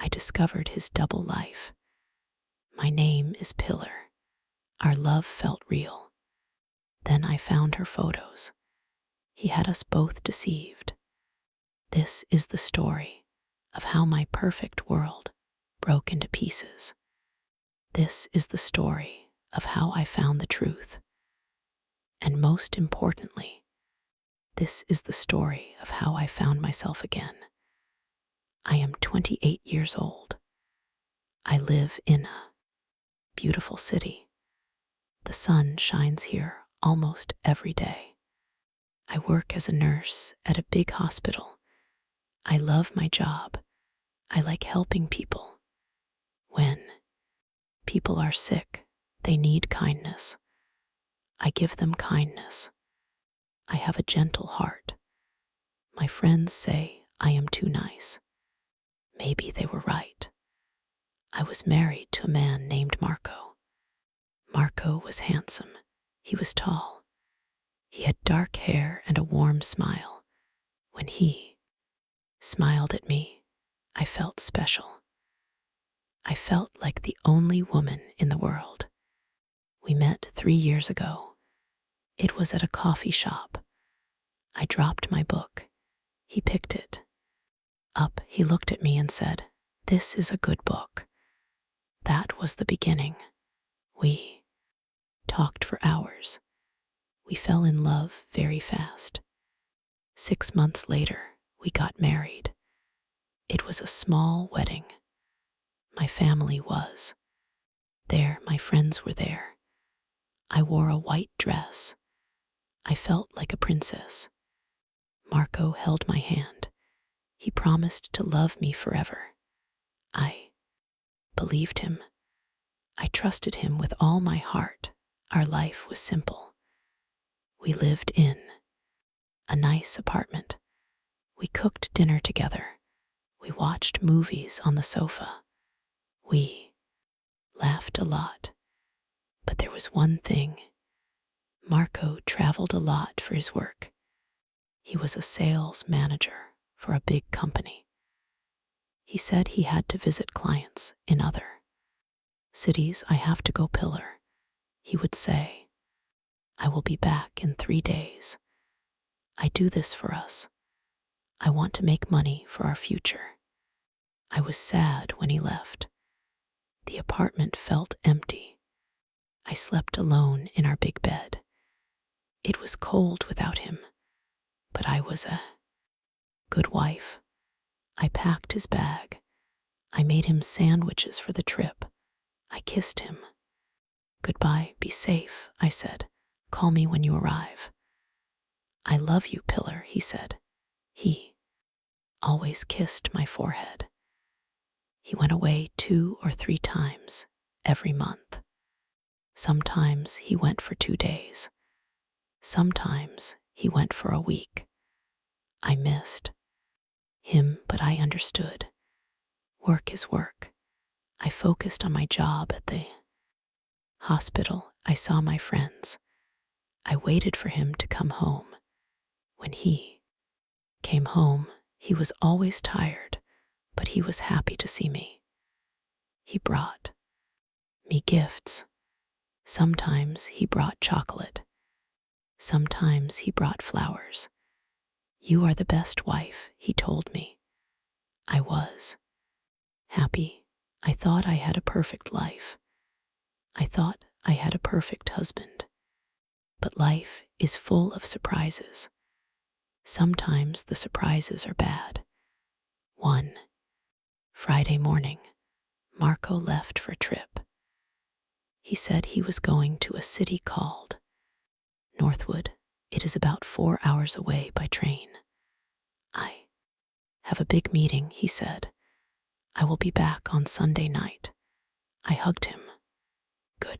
I discovered his double life. My name is Pillar. Our love felt real. Then I found her photos. He had us both deceived. This is the story of how my perfect world broke into pieces. This is the story of how I found the truth. And most importantly, this is the story of how I found myself again. I am 28 years old. I live in a beautiful city. The sun shines here almost every day. I work as a nurse at a big hospital. I love my job. I like helping people. When people are sick, they need kindness. I give them kindness. I have a gentle heart. My friends say I am too nice. Maybe they were right. I was married to a man named Marco. Marco was handsome. He was tall. He had dark hair and a warm smile. When he smiled at me, I felt special. I felt like the only woman in the world. We met 3 years ago. It was at a coffee shop. I dropped my book. He picked it up. He looked at me and said, "This is a good book." That was the beginning. We talked for hours. We fell in love very fast. 6 months later, we got married. It was a small wedding. My family was there. My friends were there. I wore a white dress. I felt like a princess. Marco held my hand. He promised to love me forever. I believed him. I trusted him with all my heart. Our life was simple. We lived in a nice apartment. We cooked dinner together. We watched movies on the sofa. We laughed a lot. But there was one thing. Marco traveled a lot for his work. He was a sales manager for a big company. He said he had to visit clients in other cities. "I have to go, Pillar," he would say. "I will be back in 3 days. I do this for us. I want to make money for our future." I was sad when he left. The apartment felt empty. I slept alone in our big bed. It was cold without him, but I was a good wife. I packed his bag. I made him sandwiches for the trip. I kissed him. "Goodbye, be safe," I said. "Call me when you arrive." "I love you, Pillar," he said. He always kissed my forehead. He went away 2 or 3 times every month. Sometimes he went for 2 days. Sometimes he went for a week. I missed him, but I understood. Work is work. I focused on my job at the hospital. I saw my friends. I waited for him to come home. When he came home, he was always tired, but he was happy to see me. He brought me gifts. Sometimes he brought chocolate. Sometimes he brought flowers. "You are the best wife," he told me. I was happy. I thought I had a perfect life. I thought I had a perfect husband. But life is full of surprises. Sometimes the surprises are bad. One Friday morning, Marco left for a trip. He said he was going to a city called Northwood. It is about 4 hours away by train. "I have a big meeting," he said. "I will be back on Sunday night." I hugged him. "Good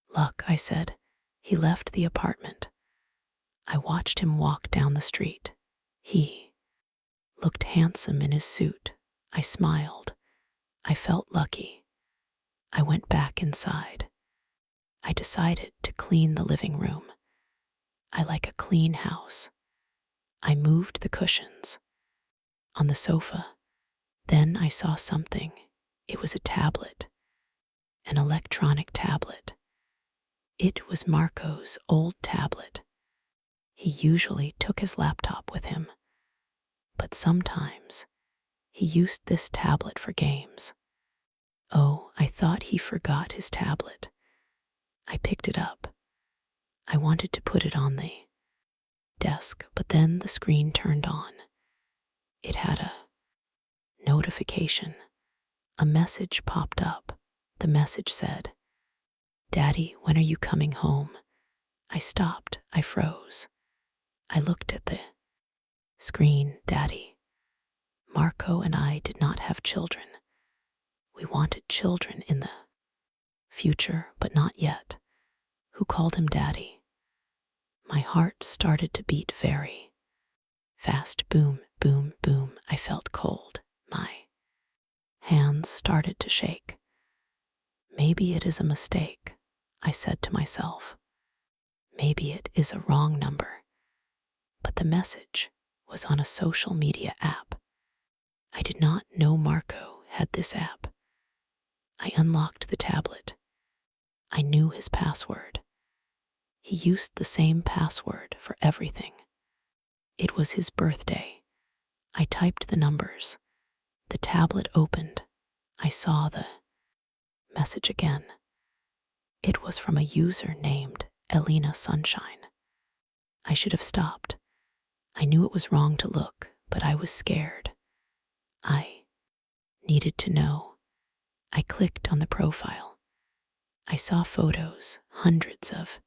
luck," I said. He left the apartment. I watched him walk down the street. He looked handsome in his suit. I smiled. I felt lucky. I went back inside. I decided to clean the living room. I like a clean house. I moved the cushions. On the sofa, Then I saw something. It was a tablet, an electronic tablet. It was Marco's old tablet. He usually took his laptop with him, but sometimes he used this tablet for games. Oh, I thought he forgot his tablet. I picked it up. I wanted to put it on the desk, but then the screen turned on. It had a notification. A message popped up. The message said, "Daddy, when are you coming home?" I stopped. I froze. I looked at the screen. Daddy. Marco and I did not have children. We wanted children in the future, but not yet. Who called him Daddy? My heart started to beat very fast. Boom, boom, boom. I felt cold. My hands started to shake. Maybe it is a mistake, I said to myself. Maybe it is a wrong number. But the message was on a social media app. I did not know Marco had this app. I unlocked the tablet. I knew his password. He used the same password for everything. It was his birthday. I typed the numbers. The tablet opened. I saw the message again. It was from a user named Elena Sunshine. I should have stopped. I knew it was wrong to look, but I was scared. I needed to know. I clicked on the profile. I saw photos, hundreds of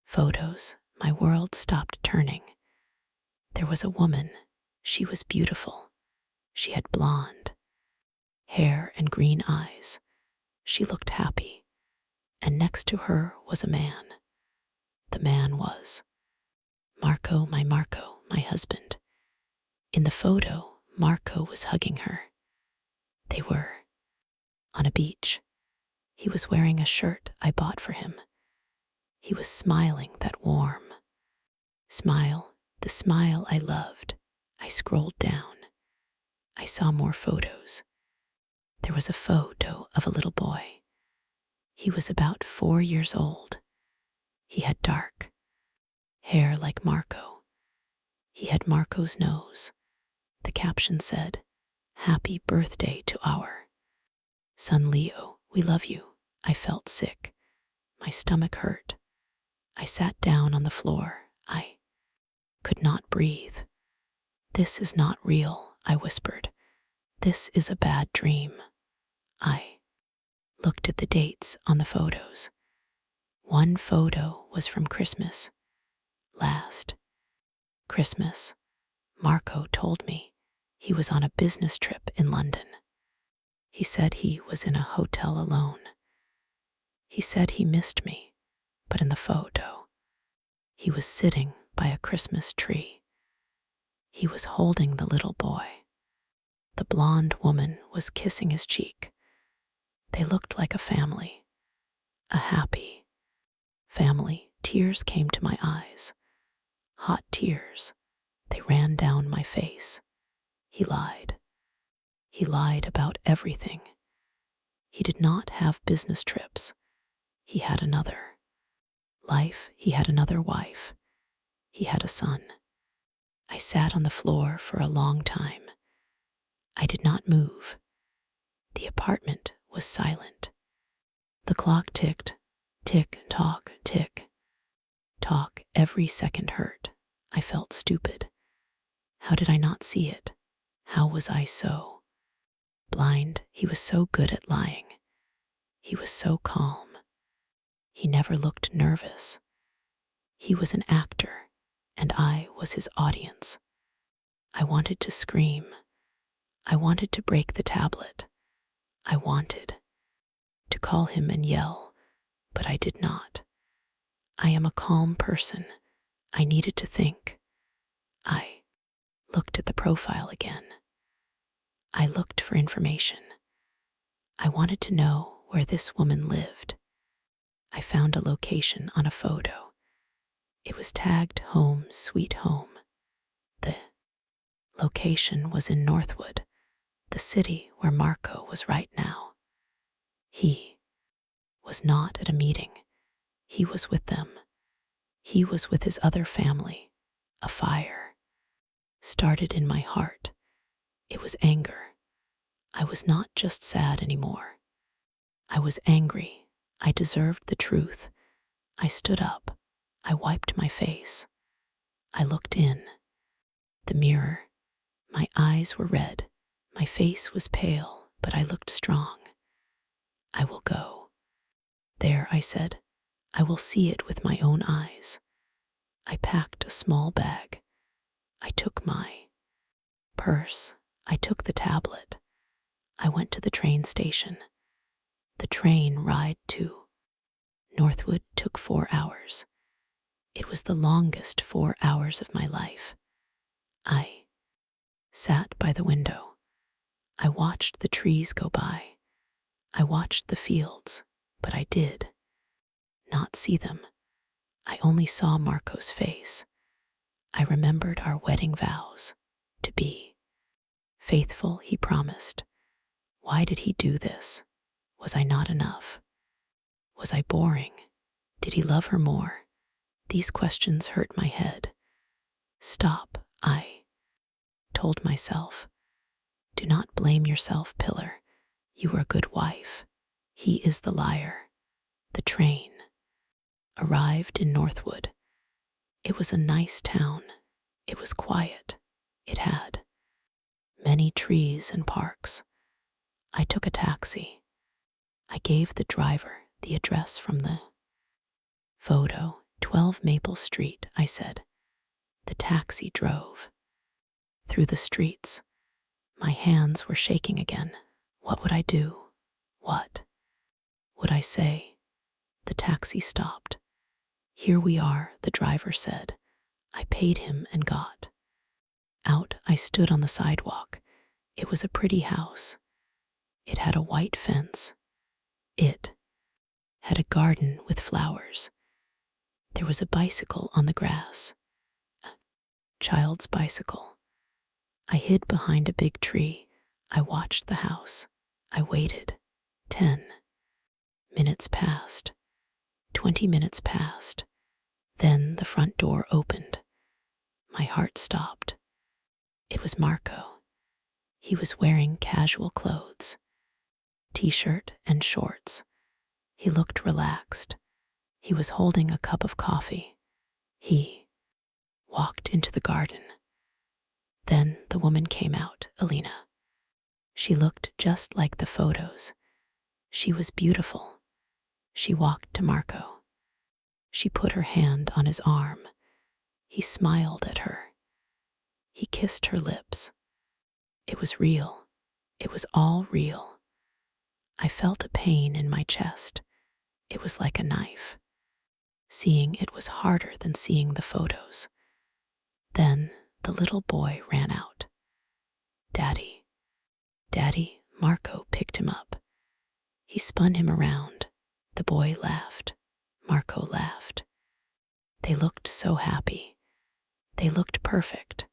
photos. My world stopped turning. There was a woman. She was beautiful. She had blonde hair and green eyes. She looked happy. And next to her was a man. The man was Marco, my husband. In the photo, Marco was hugging her. They were on a beach. He was wearing a shirt I bought for him. He was smiling, that warm smile, the smile I loved. I scrolled down. I saw more photos. There was a photo of a little boy. He was about 4 years old. He had dark hair like Marco. He had Marco's nose. The caption said, "Happy birthday to our son Leo. We love you." I felt sick. My stomach hurt. I sat down on the floor. I could not breathe. "This is not real," I whispered. "This is a bad dream." I looked at the dates on the photos. One photo was from Christmas. Last Christmas, Marco told me he was on a business trip in London. He said he was in a hotel alone. He said he missed me, but in the photo, he was sitting by a Christmas tree. He was holding the little boy. The blonde woman was kissing his cheek. They looked like a family, a happy family. Tears came to my eyes. Hot tears. They ran down my face. He lied. He lied about everything. He did not have business trips. He had another life. He had another wife. He had a son. I sat on the floor for a long time. I did not move. The apartment was silent. The clock ticked. Tick, tock, tick, tock. Every second hurt. I felt stupid. How did I not see it? How was I so blind? He was so good at lying. He was so calm. He never looked nervous. He was an actor, and I was his audience. I wanted to scream. I wanted to break the tablet. I wanted to call him and yell, but I did not. I am a calm person. I needed to think. I looked at the profile again. I looked for information. I wanted to know where this woman lived. I found a location on a photo. It was tagged Home Sweet Home. The location was in Northwood, the city where Marco was right now. He was not at a meeting. He was with them. He was with his other family. A fire started in my heart. It was anger. I was not just sad anymore. I was angry. I deserved the truth. I stood up. I wiped my face. I looked in the mirror. My eyes were red. My face was pale, but I looked strong. I will go. There, I said. I will see it with my own eyes. I packed a small bag. I took my purse. I took the tablet. I went to the train station. The train ride to Northwood took 4 hours. It was the longest 4 hours of my life. I sat by the window. I watched the trees go by. I watched the fields, but I did not see them. I only saw Marco's face. I remembered our wedding vows. To be faithful, he promised. Why did he do this? Was I not enough? Was I boring? Did he love her more? These questions hurt my head. Stop, I told myself. Do not blame yourself, Pillar. You are a good wife. He is the liar. The train arrived in Northwood. It was a nice town. It was quiet. It had many trees and parks. I took a taxi. I gave the driver the address from the photo, 12 Maple Street, I said. The taxi drove through the streets. My hands were shaking again. What would I do? What would I say? The taxi stopped. Here we are, the driver said. I paid him and got out. I stood on the sidewalk. It was a pretty house. It had a white fence. It had a garden with flowers. There was a bicycle on the grass. A child's bicycle. I hid behind a big tree. I watched the house. I waited. 10 minutes passed. 20 minutes passed. Then the front door opened. My heart stopped. It was Marco. He was wearing casual clothes, t-shirt and shorts. He looked relaxed. He was holding a cup of coffee. He walked into the garden. Then the woman came out, Alina. She looked just like the photos. She was beautiful. She walked to Marco. She put her hand on his arm. He smiled at her. He kissed her lips. It was real. It was all real. I felt a pain in my chest. It was like a knife. Seeing it was harder than seeing the photos. Then the little boy ran out. Daddy. Daddy, Marco picked him up. He spun him around. The boy laughed. Marco laughed. They looked so happy. They looked perfect.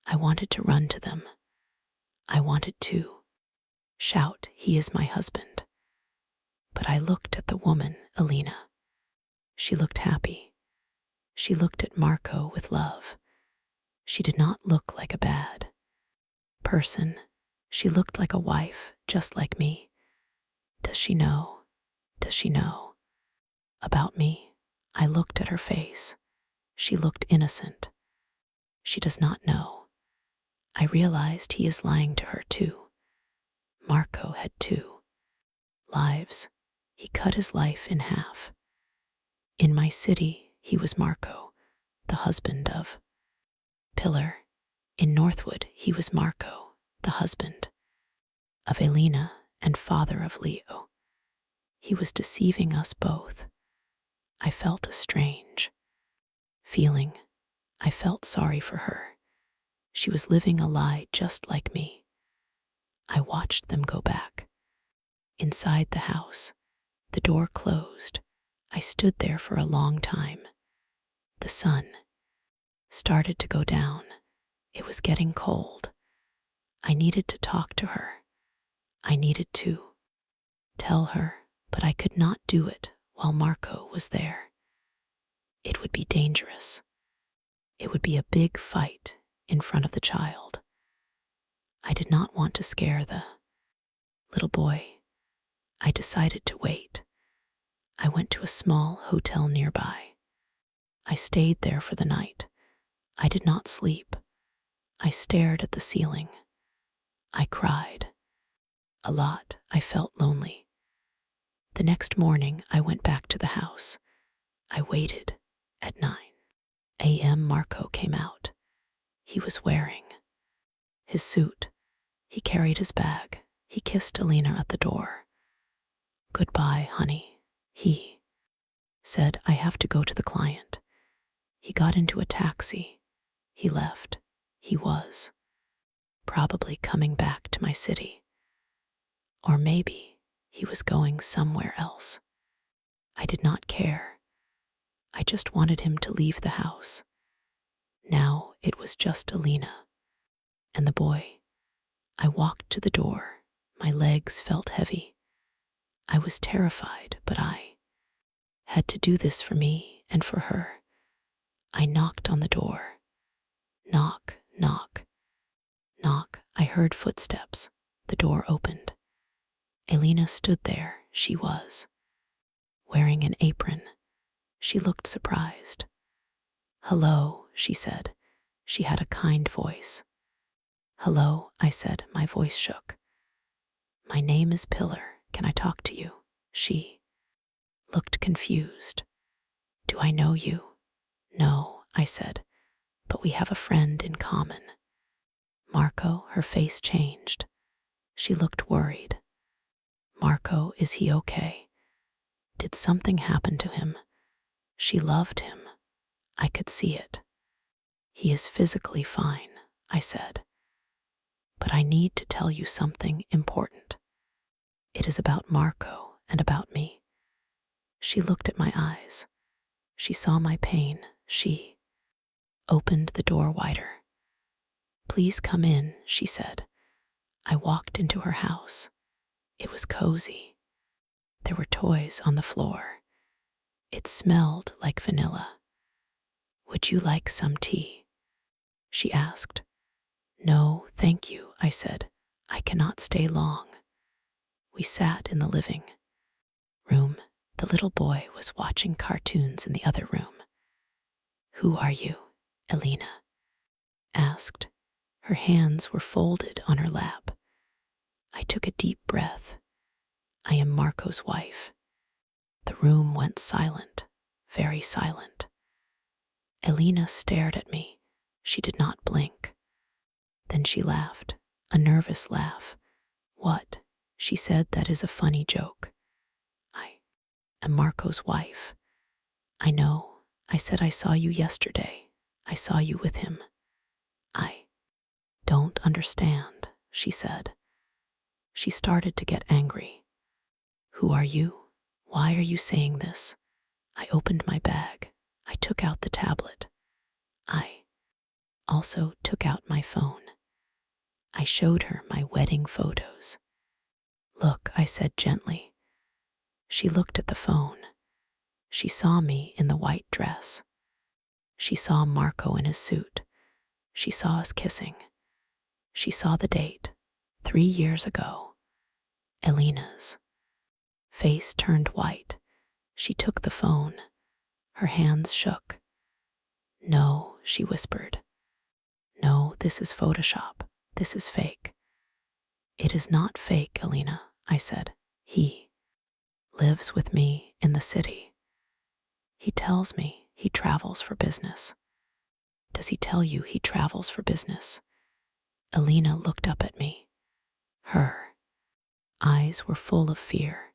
I wanted to run to them. I wanted to shout, "He is my husband." But I looked at the woman, Alina. She looked happy. She looked at Marco with love. She did not look like a bad person. She looked like a wife, just like me. Does she know? Does she know about me? I looked at her face. She looked innocent. She does not know. I realized he is lying to her too. Marco had 2 lives. He cut his life in half. In my city, he was Marco, the husband of Pillar. In Northwood, he was Marco, the husband of Elena and father of Leo. He was deceiving us both. I felt a strange feeling. I felt sorry for her. She was living a lie just like me. I watched them go back. Inside the house, the door closed. I stood there for a long time. The sun started to go down. It was getting cold. I needed to talk to her. I needed to tell her, but I could not do it while Marco was there. It would be dangerous. It would be a big fight in front of the child. I did not want to scare the little boy. I decided to wait. I went to a small hotel nearby. I stayed there for the night. I did not sleep. I stared at the ceiling. I cried. A lot. I felt lonely. The next morning, I went back to the house. I waited. At 9 a.m., Marco came out. He was wearing his suit. He carried his bag. He kissed Alina at the door. "Goodbye, honey," he said. "I have to go to the client." He got into a taxi. He left. He was probably coming back to my city. Or maybe he was going somewhere else. I did not care. I just wanted him to leave the house. Now it was just Alina and the boy. I walked to the door. My legs felt heavy. I was terrified, but I had to do this for me and for her. I knocked on the door. Knock, knock, knock. I heard footsteps. The door opened. Alina stood there. She was wearing an apron. She looked surprised. "Hello," she said. She had a kind voice. "Hello," I said. My voice shook. "My name is Pillar. Can I talk to you?" She looked confused. "Do I know you?" "No," I said, "but we have a friend in common." "Marco." Her face changed. She looked worried. "Marco, is he okay? Did something happen to him?" She loved him. I could see it. "He is physically fine," I said. "But I need to tell you something important. It is about Marco and about me." She looked at my eyes. She saw my pain. She opened the door wider. "Please come in," she said. I walked into her house. It was cozy. There were toys on the floor. It smelled like vanilla. "Would you like some tea?" she asked. "No, thank you," I said. "I cannot stay long." We sat in the living room. The little boy was watching cartoons in the other room. "Who are you?" Alina asked. Her hands were folded on her lap. I took a deep breath. "I am Marco's wife." The room went silent, very silent. Alina stared at me. She did not blink. Then she laughed, a nervous laugh. "What?" she said. "That is a funny joke. I am Marco's wife." "I know," I said. "I saw you yesterday. I saw you with him." "I don't understand," she said. She started to get angry. "Who are you? Why are you saying this?" I opened my bag. I took out the tablet. I also took out my phone. I showed her my wedding photos. "Look," I said gently. She looked at the phone. She saw me in the white dress. She saw Marco in his suit. She saw us kissing. She saw the date, 3 years ago. Alina's face turned white. She took the phone. Her hands shook. "No," she whispered. "No, this is Photoshop. This is fake." "It is not fake, Alina," I said. "He lives with me in the city. He tells me he travels for business." "Does he tell you he travels for business?" Alina looked up at me. Her eyes were full of fear.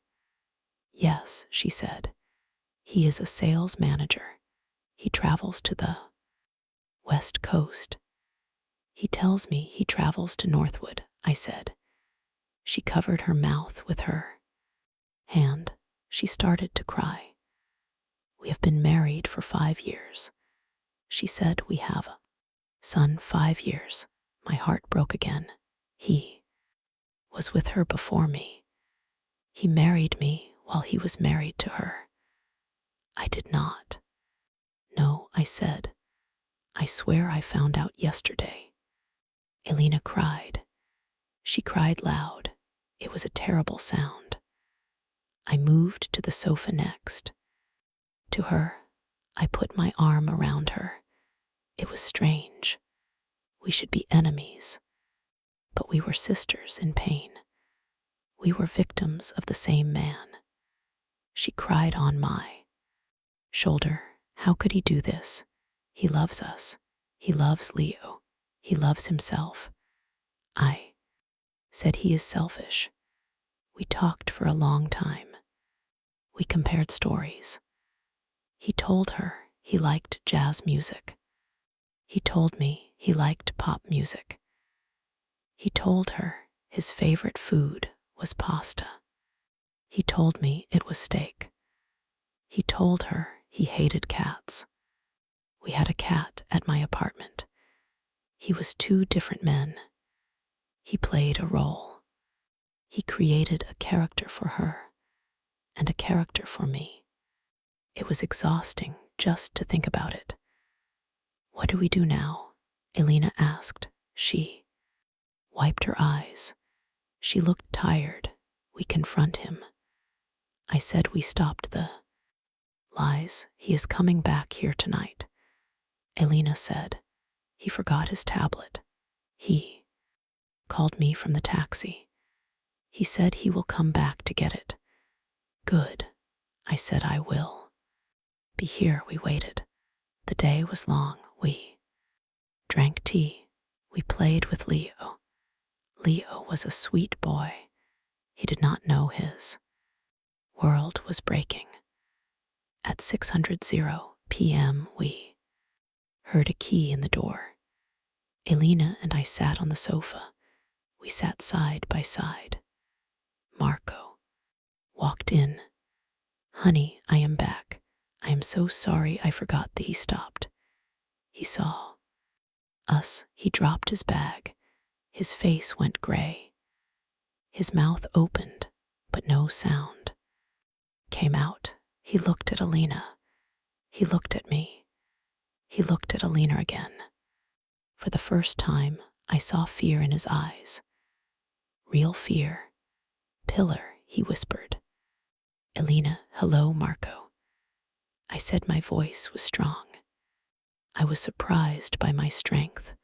"Yes," she said. "He is a sales manager. He travels to the West Coast. He tells me he travels to Northwood," I said. She covered her mouth with her hand. She started to cry. "We have been married for 5 years." She said, "We have a son." 5 years. My heart broke again. He was with her before me. He married me while he was married to her. I did not. No, I said. I swear I found out yesterday. Elena cried. She cried loud. It was a terrible sound. I moved to the sofa next. To her, I put my arm around her. It was strange. We should be enemies, but we were sisters in pain. We were victims of the same man. She cried on my shoulder. How could he do this? He loves us. He loves Leo. He loves himself. I said he is selfish. We talked for a long time. We compared stories. He told her he liked jazz music. He told me he liked pop music. He told her his favorite food was pasta. He told me it was steak. He told her he hated cats. We had a cat at my apartment. He was two different men. He played a role. He created a character for her and a character for me. It was exhausting just to think about it. What do we do now? Elena asked. She wiped her eyes. She looked tired. We confront him. I said we stopped the lies. He is coming back here tonight. Elena said. He forgot his tablet. He called me from the taxi. He said he will come back to get it. Good. I said I will be here. We waited. The day was long. We drank tea. We played with Leo. Leo was a sweet boy. He did not know his world was breaking. At 6:00 p.m. we heard a key in the door. Elena and I sat on the sofa. We sat side by side. Marco walked in. Honey, I am back. I am so sorry I forgot that. He stopped. He saw us. He dropped his bag. His face went gray. His mouth opened, but no sound came out. He looked at Elena. He looked at me. He looked at Elena again. For the first time, I saw fear in his eyes. Real fear. Pillar, he whispered. Elena, hello, Marco. I said my voice was strong. I was surprised by my strength.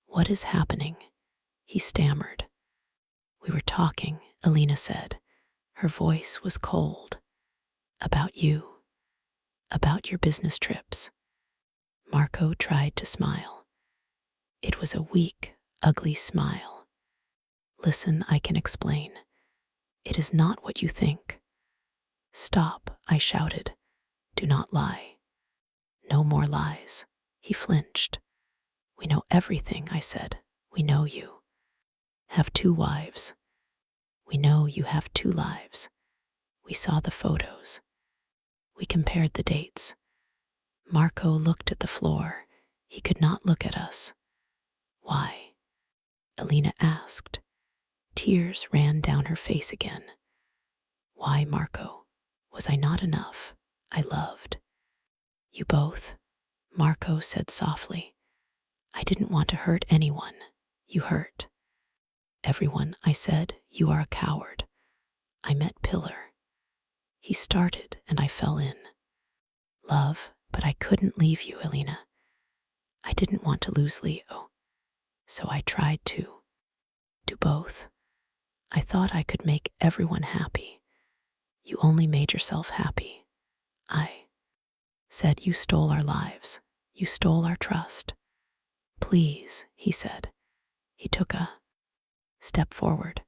What is happening? He stammered. We were talking, Elena said. Her voice was cold. About you. About your business trips. Marco tried to smile. It was a weak, ugly smile. Listen, I can explain. It is not what you think. Stop, I shouted. Do not lie. No more lies. He flinched. We know everything, I said. We know you have 2 wives. We know you have 2 lives. We saw the photos. We compared the dates. Marco looked at the floor. He could not look at us. Why? Elena asked. Tears ran down her face again. Why, Marco? Was I not enough? I loved you both, Marco said softly. I didn't want to hurt anyone. You hurt everyone. I said, you are a coward. I met Pillar. He started and I fell in love, but I couldn't leave you, Elena. I didn't want to lose Leo, so I tried to do both. I thought I could make everyone happy. You only made yourself happy. I said you stole our lives. You stole our trust. Please, he said. He took a step forward.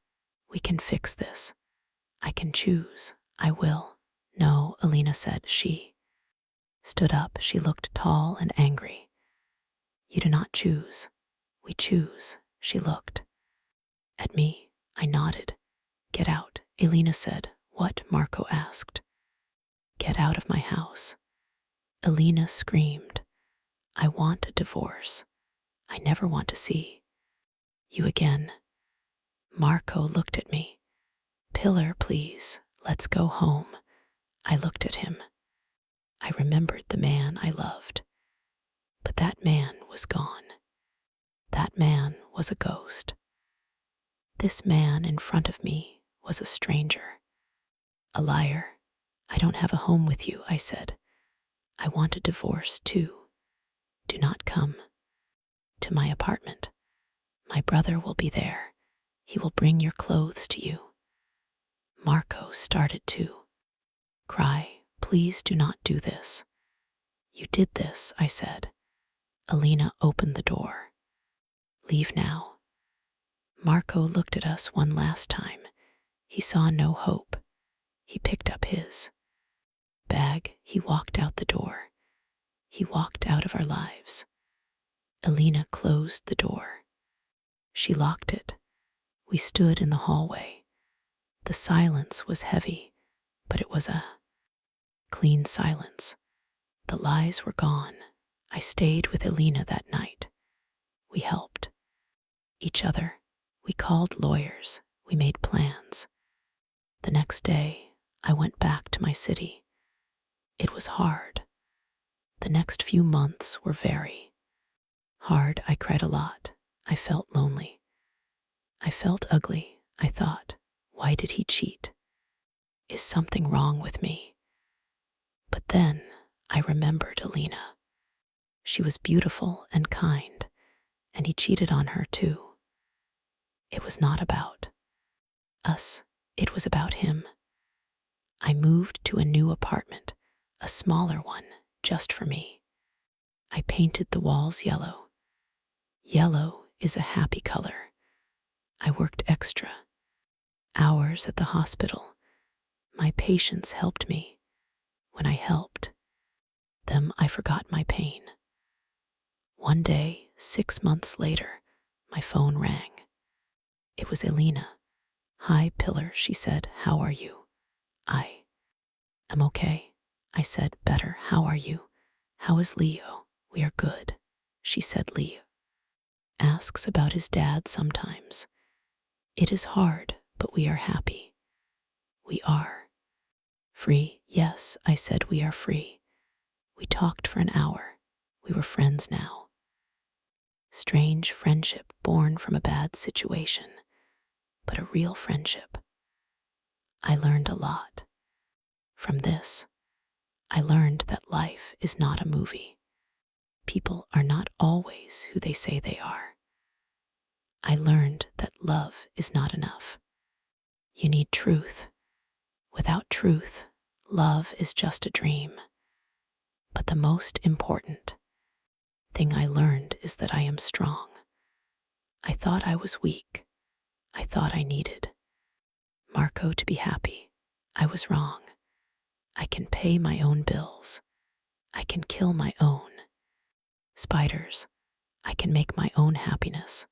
We can fix this. I can choose. I will. No, Elena said. She stood up. She looked tall and angry. You do not choose. We choose. She looked at me. I nodded. Get out, Elena said. What? Marco asked. Get out of my house. Elena screamed. I want a divorce. I never want to see You again. Marco looked at me. Pillar, please, let's go home. I looked at him. I remembered the man I loved. But that man was gone. That man was a ghost. This man in front of me was a stranger. A liar. I don't have a home with you, I said. I want a divorce too. Do not come to my apartment. My brother will be there. He will bring your clothes to you. Marco started to cry. Please do not do this. You did this, I said. Alina opened the door. Leave now. Marco looked at us one last time. He saw no hope. He picked up his bag. He walked out the door. He walked out of our lives. Alina closed the door. She locked it. We stood in the hallway. The silence was heavy, but it was a clean silence. The lies were gone. I stayed with Alina that night. We helped each other. We called lawyers. We made plans. The next day, I went back to my city. It was hard. The next few months were very hard. I cried a lot. I felt lonely. I felt ugly. I thought, why did he cheat? Is something wrong with me? But then I remembered Alina. She was beautiful and kind, and he cheated on her too. It was not about us. It was about him. I moved to a new apartment, a smaller one, just for me. I painted the walls yellow. Yellow is a happy color. I worked extra hours at the hospital. My patients helped me. When I helped them, I forgot my pain. One day, 6 months later, my phone rang. It was Alina. Hi, Pillar, she said. How are you? I am okay. I said, better. How are you? How is Leo? We are good. She said, Leo asks about his dad sometimes. It is hard, but we are happy. We are free. Yes, I said, we are free. We talked for an hour. We were friends now. Strange friendship born from a bad situation, but a real friendship. I learned a lot from this. I learned that life is not a movie. People are not always who they say they are. I learned that love is not enough. You need truth. Without truth, love is just a dream. But the most important thing I learned is that I am strong. I thought I was weak. I thought I needed Marco to be happy. I was wrong. I can pay my own bills. I can kill my own spiders. I can make my own happiness.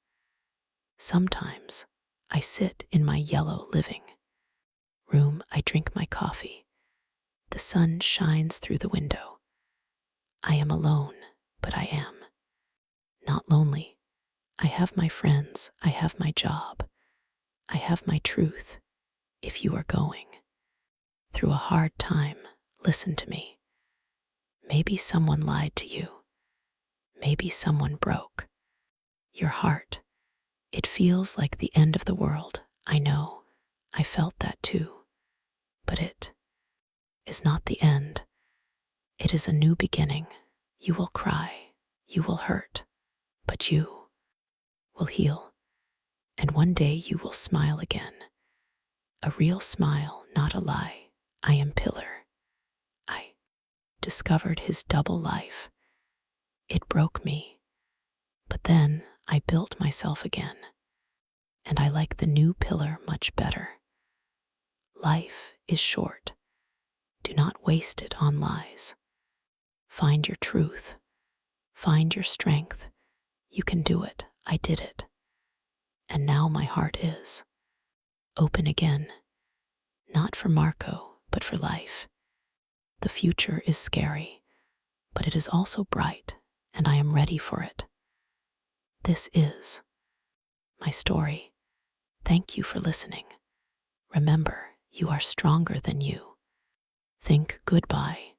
Sometimes I sit in my yellow living room. I drink my coffee. The sun shines through the window. I am alone, but I am not lonely. I have my friends. I have my job. I have my truth. If you are going through a hard time, listen to me. Maybe someone lied to you. Maybe someone broke your heart. It feels like the end of the world. I know. I felt that too. But it is not the end. It is a new beginning. You will cry. You will hurt. But you will heal. And one day you will smile again. A real smile, not a lie. I am Pillar. I discovered his double life. It broke me. But then I built myself again. And I like the new Pillar much better. Life is short. Do not waste it on lies. Find your truth. Find your strength. You can do it. I did it. And now my heart is open again. Not for Marco, but for life. The future is scary, but it is also bright, and I am ready for it. This is my story. Thank you for listening. Remember, you are stronger than you think goodbye.